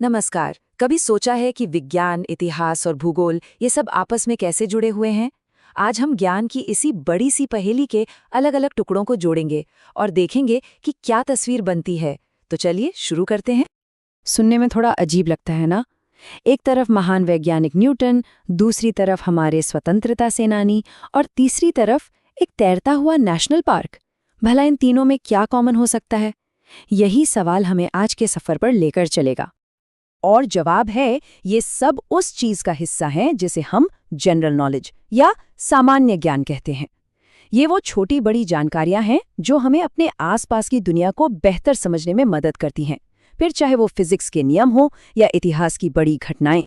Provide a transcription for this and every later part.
नमस्कार। कभी सोचा है कि विज्ञान, इतिहास और भूगोल ये सब आपस में कैसे जुड़े हुए हैं? आज हम ज्ञान की इसी बड़ी सी पहेली के अलग-अलग टुकड़ों को जोड़ेंगे और देखेंगे कि क्या तस्वीर बनती है। तो चलिए शुरू करते हैं। सुनने में थोड़ा अजीब लगता है ना? एक तरफ महान वैज्ञानिक न्यूटन, दूसरी तरफ हमारे स्वतंत्रता सेनानी और तीसरी तरफ एक तैरता हुआ नेशनल पार्क। भला इन तीनों में क्या कॉमन हो सकता है? यही सवाल हमें आज के सफर पर लेकर चलेगा। और जवाब है, ये सब उस चीज का हिस्सा है जिसे हम जनरल नॉलेज या सामान्य ज्ञान कहते हैं। ये वो छोटी बड़ी जानकारियां हैं जो हमें अपने आसपास की दुनिया को बेहतर समझने में मदद करती हैं, फिर चाहे वो फिजिक्स के नियम हो या इतिहास की बड़ी घटनाएं।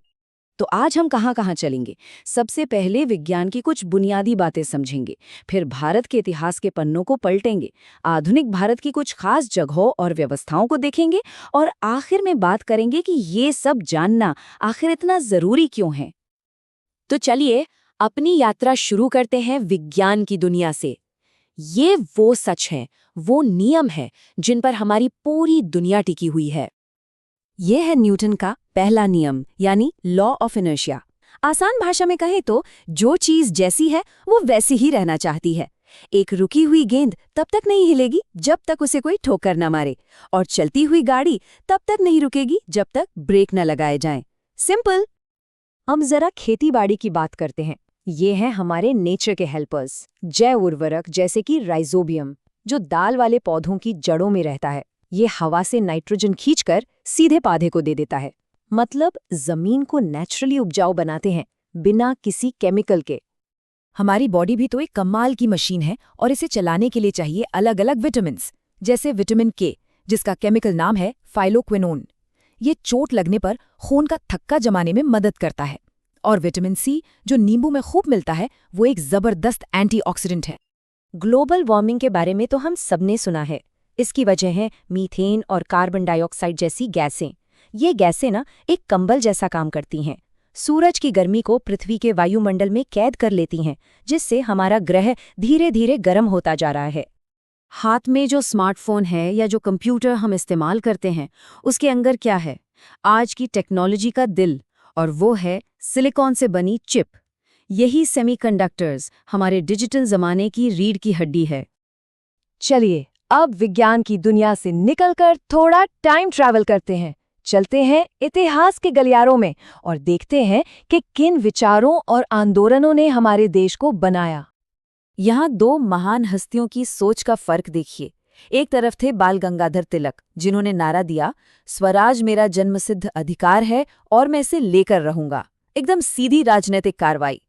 तो आज हम कहाँ चलेंगे? सबसे पहले विज्ञान की कुछ बुनियादी बातें समझेंगे, फिर भारत के इतिहास के पन्नों को पलटेंगे, आधुनिक भारत की कुछ खास जगहों और व्यवस्थाओं को देखेंगे और आखिर में बात करेंगे कि ये सब जानना आखिर इतना जरूरी क्यों है। तो चलिए अपनी यात्रा शुरू करते हैं विज्ञान की दुनिया से। ये वो सच है, वो नियम है जिन पर हमारी पूरी दुनिया टिकी हुई है। ये है न्यूटन का पहला नियम यानी लॉ ऑफ इनर्शिया। आसान भाषा में कहें तो जो चीज जैसी है वो वैसी ही रहना चाहती है। एक रुकी हुई गेंद तब तक नहीं हिलेगी जब तक उसे कोई ठोकर न मारे, और चलती हुई गाड़ी तब तक नहीं रुकेगी जब तक ब्रेक न लगाए जाएं। सिंपल। हम जरा खेतीबाड़ी की बात करते हैं। ये हैं हमारे नेचर के हेल्पर्स, जैव उर्वरक जैसे कि राइजोबियम, जो दाल वाले पौधों की जड़ों में रहता है। ये हवा से नाइट्रोजन खींचकर सीधे पौधे को दे देता है, मतलब जमीन को नेचुरली उपजाऊ बनाते हैं बिना किसी केमिकल के। हमारी बॉडी भी तो एक कमाल की मशीन है और इसे चलाने के लिए चाहिए अलग अलग विटामिन्स, जैसे विटामिन के जिसका केमिकल नाम है फाइलोक्विनोन। ये चोट लगने पर खून का थक्का जमाने में मदद करता है। और विटामिन सी जो नींबू में खूब मिलता है, वो एक जबरदस्त एंटीऑक्सीडेंट है। ग्लोबल वार्मिंग के बारे में तो हम सबने सुना है। इसकी वजह है मीथेन और कार्बन डाइऑक्साइड जैसी गैसें। ये गैसें ना एक कंबल जैसा काम करती हैं। सूरज की गर्मी को पृथ्वी के वायुमंडल में कैद कर लेती हैं, जिससे हमारा ग्रह धीरे धीरे गर्म होता जा रहा है। हाथ में जो स्मार्टफोन है या जो कंप्यूटर हम इस्तेमाल करते हैं, उसके अंदर क्या है? आज की टेक्नोलॉजी का दिल, और वो है सिलिकॉन से बनी चिप। यही सेमीकंडक्टर्स हमारे डिजिटल जमाने की रीढ़ की हड्डी है। चलिए अब विज्ञान की दुनिया से निकलकर थोड़ा टाइम ट्रैवल करते हैं। चलते हैं इतिहास के गलियारों में और देखते हैं कि किन विचारों और आंदोलनों ने हमारे देश को बनाया। यहाँ दो महान हस्तियों की सोच का फर्क देखिए। एक तरफ थे बाल गंगाधर तिलक, जिन्होंने नारा दिया, स्वराज मेरा जन्मसिद्ध अधिकार है और मैं इसे लेकर रहूंगा। एकदम सीधी राजनीतिक कार्रवाई।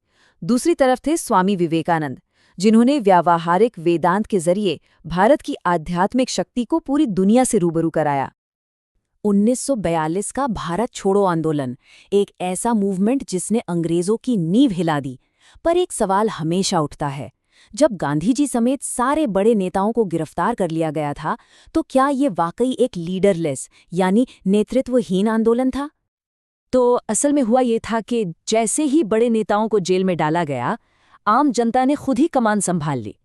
दूसरी तरफ थे स्वामी विवेकानंद, जिन्होंने व्यावहारिक वेदांत के जरिए भारत की आध्यात्मिक शक्ति को पूरी दुनिया से रूबरू कराया। 1942 का भारत छोड़ो आंदोलन, एक ऐसा मूवमेंट जिसने अंग्रेजों की नींव हिला दी। पर एक सवाल हमेशा उठता है, जब गांधी जी समेत सारे बड़े नेताओं को गिरफ्तार कर लिया गया था, तो क्या ये वाकई एक लीडरलेस यानी नेतृत्वहीन आंदोलन था? तो असल में हुआ ये था कि जैसे ही बड़े नेताओं को जेल में डाला गया, आम जनता ने खुद ही कमान संभाल ली।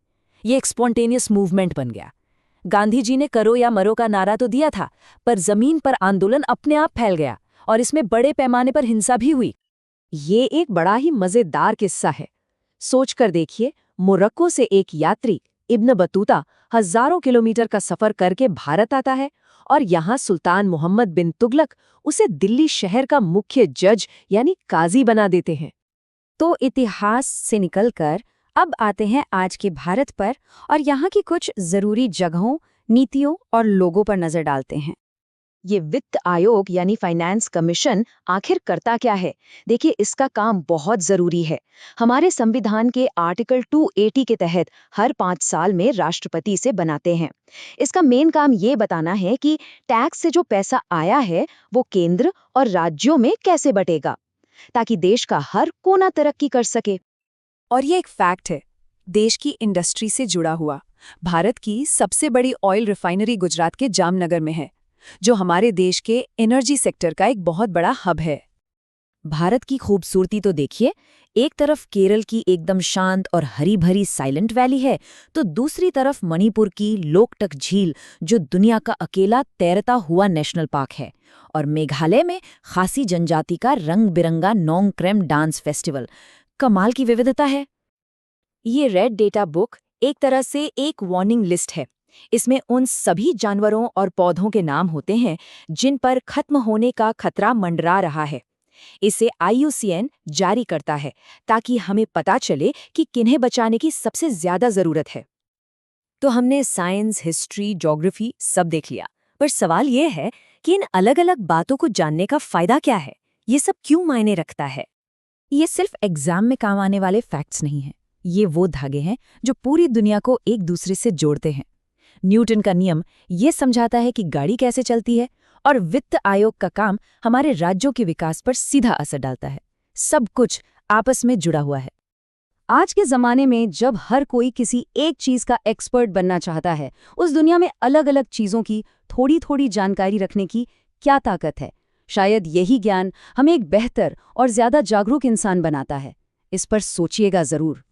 ये एक स्पॉन्टेनियस मूवमेंट बन गया। गांधी जी ने करो या मरो का नारा तो दिया था, पर जमीन पर आंदोलन अपने आप फैल गया और इसमें बड़े पैमाने पर हिंसा भी हुई। ये एक बड़ा ही मजेदार किस्सा है। सोचकर देखिए, मोरक्को से एक यात्री इब्न बतूता हजारों किलोमीटर का सफर करके भारत आता है और यहाँ सुल्तान मोहम्मद बिन तुगलक उसे दिल्ली शहर का मुख्य जज यानी काजी बना देते हैं। तो इतिहास से निकलकर अब आते हैं आज के भारत पर और यहाँ की कुछ जरूरी जगहों, नीतियों और लोगों पर नजर डालते हैं। ये वित्त आयोग यानी फाइनेंस कमीशन आखिर करता क्या है? देखिए, इसका काम बहुत जरूरी है। हमारे संविधान के आर्टिकल 280 के तहत हर 5 साल में राष्ट्रपति से बनाते हैं। इसका मेन काम ये बताना है कि टैक्स से जो पैसा आया है वो केंद्र और राज्यों में कैसे बटेगा, ताकि देश का हर कोना तरक्की कर सके। और ये एक फैक्ट है, देश की इंडस्ट्री से जुड़ा हुआ। भारत की सबसे बड़ी ऑयल रिफाइनरी गुजरात के जामनगर में है, जो हमारे देश के एनर्जी सेक्टर का एक बहुत बड़ा हब है। भारत की खूबसूरती तो देखिए, एक तरफ केरल की एकदम शांत और हरी भरी साइलेंट वैली है, तो दूसरी तरफ मणिपुर की लोकटक झील, जो दुनिया का अकेला तैरता हुआ नेशनल पार्क है। और मेघालय में खासी जनजाति का रंग बिरंगा नोंगक्रेम डांस फेस्टिवल। कमाल की विविधता है। ये रेड डेटा बुक एक तरह से एक वार्निंग लिस्ट है। इसमें उन सभी जानवरों और पौधों के नाम होते हैं जिन पर खत्म होने का खतरा मंडरा रहा है। इसे IUCN जारी करता है ताकि हमें पता चले कि किन्हें बचाने की सबसे ज्यादा जरूरत है। तो हमने साइंस, हिस्ट्री, ज्योग्राफी सब देख लिया, पर सवाल ये है कि इन अलग-अलग बातों को जानने का फायदा क्या है? ये सब क्यों मायने रखता है? ये सिर्फ एग्जाम में काम आने वाले फैक्ट्स नहीं हैं। ये वो धागे हैं जो पूरी दुनिया को एक दूसरे से जोड़ते हैं। न्यूटन का नियम ये समझाता है कि गाड़ी कैसे चलती है, और वित्त आयोग का काम हमारे राज्यों के विकास पर सीधा असर डालता है। सब कुछ आपस में जुड़ा हुआ है। आज के ज़माने में जब हर कोई किसी एक चीज़ का एक्सपर्ट बनना चाहता है, उस दुनिया में अलग-अलग चीज़ों की थोड़ी-थोड़ी जानकारी रखने की क्या ताकत है? शायद यही ज्ञान हमें एक बेहतर और ज़्यादा जागरूक इंसान बनाता है। इस पर सोचिएगा ज़रूर।